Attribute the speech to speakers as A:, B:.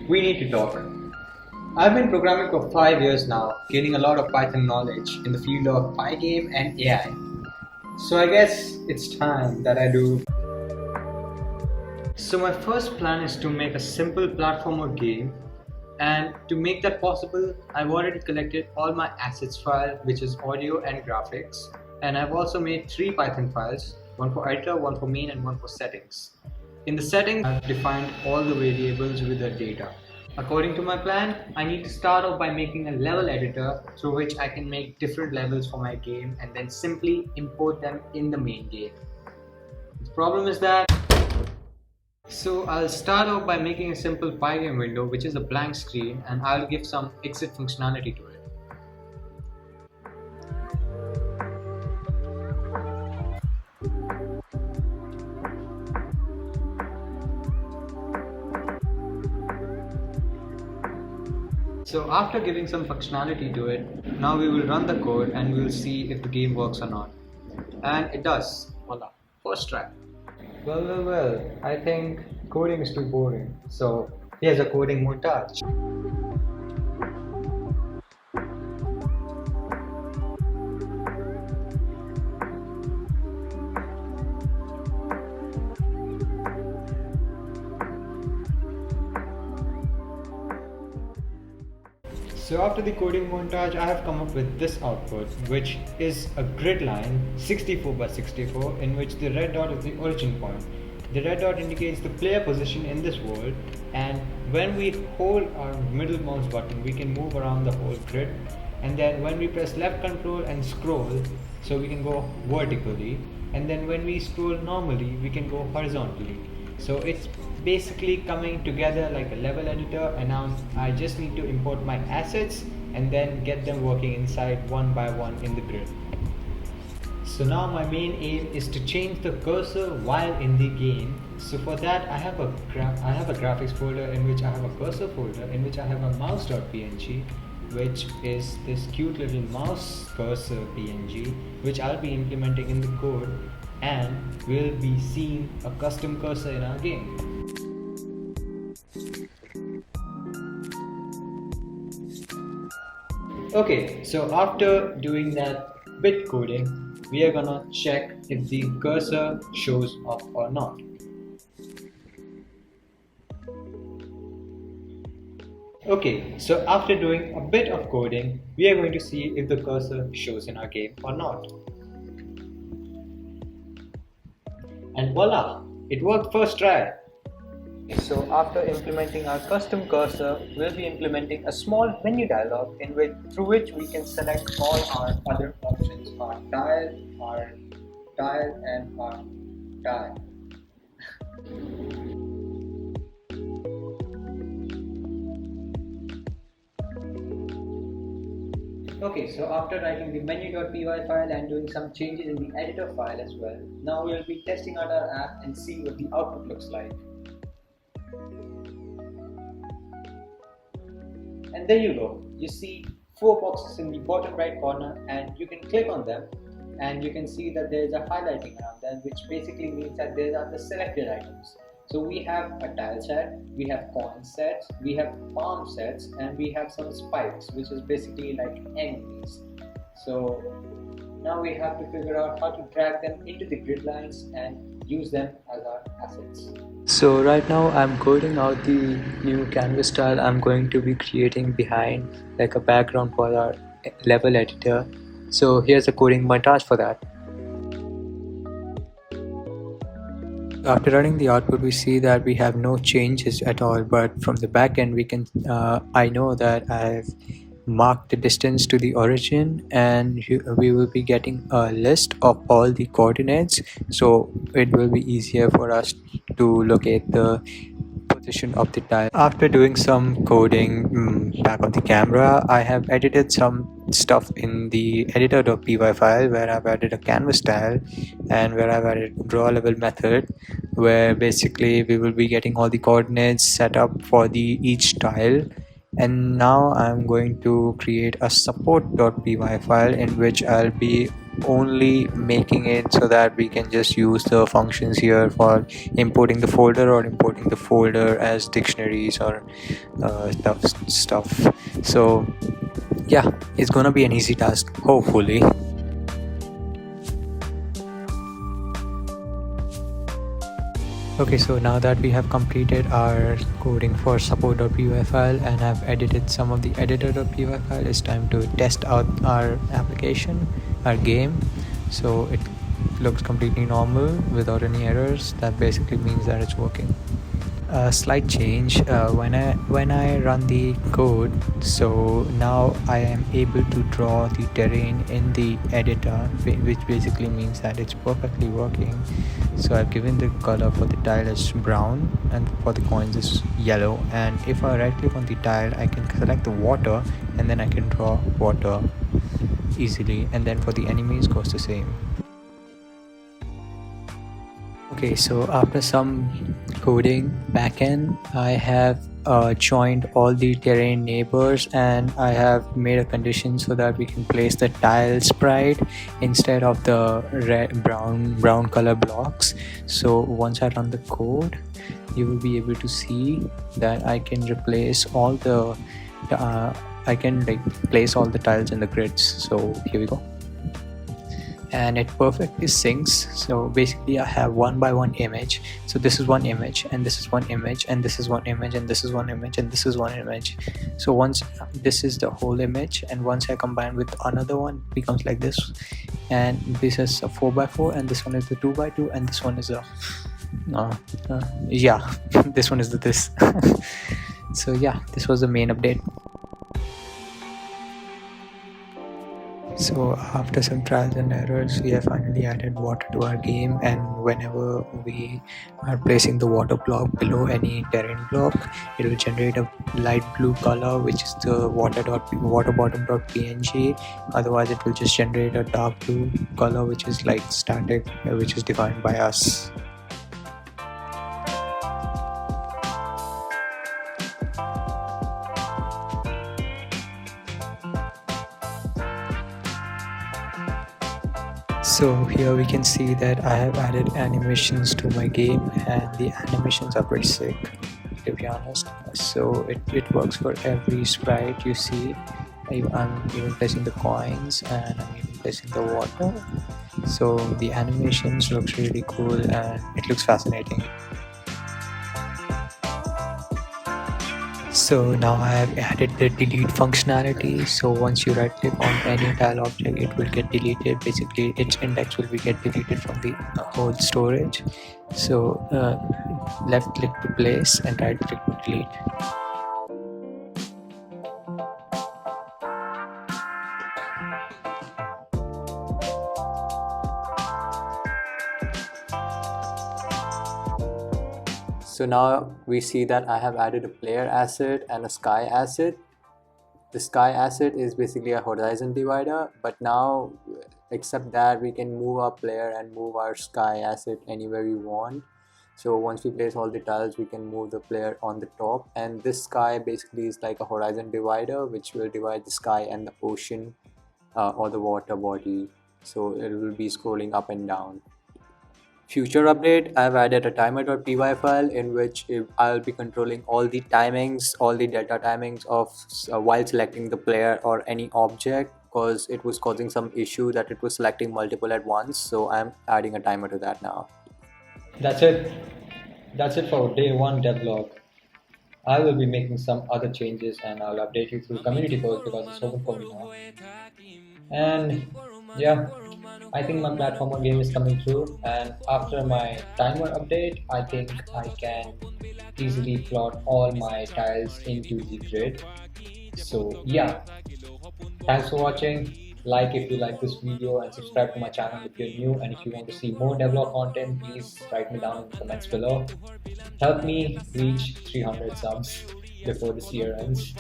A: we need to talk. I've been programming for 5 years now, gaining a lot of Python knowledge in the field of Pygame and AI. So I guess it's time that I do. So my first plan is to make a simple platformer game, and to make that possible, I've already collected all my assets file, which is audio and graphics, and I've also made 3 Python files, one for editor, one for main, and one for settings. In the settings, I've defined all the variables with the data. According to my plan, I need to start off by making a level editor through which I can make different levels for my game and then simply import them in the main game. The problem is that I'll start off by making a simple Pygame window, which is a blank screen, and I'll give some exit functionality to it. So after giving some functionality to it, now we will run the code and we'll see if the game works or not. And it does. Voila. First try. Well, I think coding is too boring. So here's a coding montage. So after the coding montage, I have come up with this output, which is a grid line 64 by 64, in which the red dot is the origin point. The red dot indicates the player position in this world, and when we hold our middle mouse button, we can move around the whole grid. And then when we press left control and scroll, so we can go vertically, and then when we scroll normally, we can go horizontally. So it's basically coming together like a level editor, and now I just need to import my assets and then get them working inside one by one in the grid. So now my main aim is to change the cursor while in the game. So for that I have a graphics folder in which I have a cursor folder in which I have a mouse.png, which is this cute little mouse cursor PNG, which I'll be implementing in the code, and we'll be seeing a custom cursor in our game. Okay, so after doing that bit coding, we are gonna check if the cursor shows up or not. Okay, so after doing a bit of coding, we are going to see if the cursor shows in our game or not. And voila, it worked first try. So after implementing our custom cursor, we'll be implementing a small menu dialog through which we can select all our other options, our tile, and our tile. Okay, so after writing the menu.py file and doing some changes in the editor file as well, now we'll be testing out our app and see what the output looks like. And there you go. You see 4 boxes in the bottom right corner, and you can click on them and you can see that there is a highlighting around them, which basically means that these are the selected items. So we have a tile set, we have coin sets, we have palm sets, and we have some spikes, which is basically like enemies. So now we have to figure out how to drag them into the grid lines and use them as our assets. So right now I'm coding out the new canvas tile I'm going to be creating behind, like a background for our level editor. So here's a coding montage for that. After running the output, we see that we have no changes at all, but from the back end we can I know that I've marked the distance to the origin, and we will be getting a list of all the coordinates, so it will be easier for us to locate the position of the tile. After doing some coding back on the camera, I have edited some stuff in the editor.py file where I've added a canvas tile and where I've added draw level method, where basically we will be getting all the coordinates set up for each tile. And now I'm going to create a support.py file in which I'll be
B: only making it so that we can just use the functions here for importing the folder or importing the folder as dictionaries or stuff. So yeah, it's gonna be an easy task, hopefully. Okay, so now that we have completed our coding for support.py file and I've edited some of the editor.py file, it's time to test out our application, our game. So it looks completely normal without any errors. That basically means that it's working. A slight change when I run the code. So now I am able to draw the terrain in the editor, which basically means that it's perfectly working. So I've given the color for the tile as brown and for the coins is yellow, and if I right click on the tile I can select the water and then I can draw water easily, and then for the enemies goes the same. Okay, so after some coding backend, I have joined all the terrain neighbors and I have made a condition so that we can place the tile sprite instead of the red brown color blocks. So once I run the code, you will be able to see that I can replace all the I can like place all the tiles in the grids. So here we go, and it perfectly syncs. So basically I have one by one image. So this is one image and this is one image and this is one image and this is one image and this is one image. So once this is the whole image, and once I combine with another one, it becomes like this, and this is a 4x4 and this one is the 2x2 and this one is a yeah this one is the this. So yeah, this was the main update. So after some trials and errors, we have finally added water to our game, and whenever we are placing the water block below any terrain block, it will generate a light blue color, which is the water bottom.png. Otherwise it will just generate a dark blue color, which is like static, which is defined by us. So here we can see that I have added animations to my game, and the animations are pretty sick, to be honest. So it works for every sprite you see. I'm even placing the coins and I'm even placing the water. So the animations looks really cool and it looks fascinating. So now I have added the delete functionality. So once you right click on any tile object, it will get deleted. Basically its index will be get deleted from the whole storage. So left click to place and right click to delete. So now we see that I have added a player asset and a sky asset. The sky asset is basically a horizon divider, but now except that we can move our player and move our sky asset anywhere we want. So once we place all the tiles, we can move the player on the top, and this sky basically is like a horizon divider which will divide the sky and the ocean or the water body. So it will be scrolling up and down. Future update, I've added a timer.py file in which I'll be controlling all the timings, all the data timings of while selecting the player or any object, because it was causing some issue that it was selecting multiple at once. So I'm adding a timer to that now.
A: That's it. That's it for day one devlog. I will be making some other changes and I'll update you through community posts because it's open for me now. And yeah, I think my platformer game is coming through, and after my timer update, I think I can easily plot all my tiles into the grid. So yeah, thanks for watching. Like if you like this video and subscribe to my channel if you're new, and if you want to see more devlog content, please write me down in the comments below. Help me reach 300 subs before this year ends.